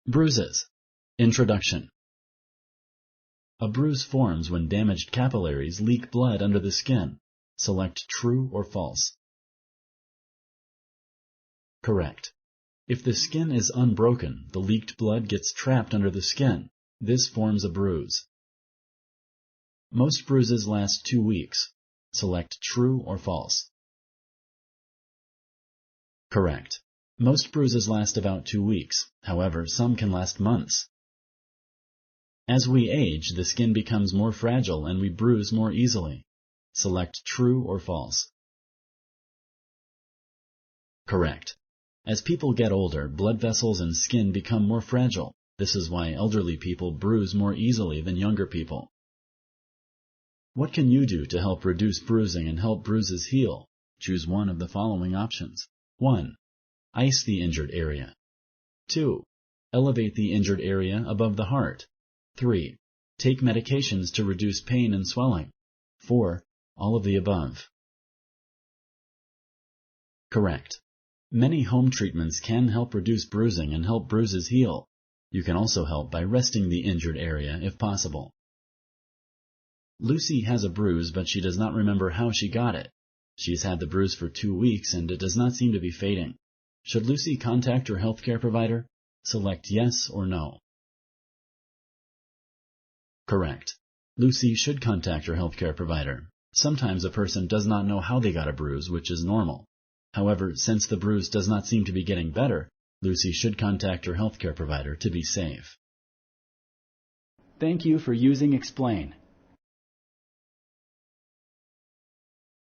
Bruises. Introduction. A bruise forms when damaged capillaries leak blood under the skin. Select true or false. Correct. If the skin is unbroken, the leaked blood gets trapped under the skin. This forms a bruise. Most bruises last 2 weeks. Select true or false. Correct. Most bruises last about 2 weeks. However, some can last months. As we age, the skin becomes more fragile and we bruise more easily. Select true or false. Correct. As people get older, blood vessels and skin become more fragile. This is why elderly people bruise more easily than younger people. What can you do to help reduce bruising and help bruises heal? Choose one of the following options. 1. Ice the injured area. 2. Elevate the injured area above the heart. 3. Take medications to reduce pain and swelling. 4. All of the above. Correct. Many home treatments can help reduce bruising and help bruises heal. You can also help by resting the injured area if possible. Lucy has a bruise, but she does not remember how she got it. She's had the bruise for 2 weeks and it does not seem to be fading. Should Lucy contact her healthcare provider? Select yes or no. Correct. Lucy should contact her healthcare provider. Sometimes a person does not know how they got a bruise, which is normal. However, since the bruise does not seem to be getting better, Lucy should contact her healthcare provider to be safe. Thank you for using Explain.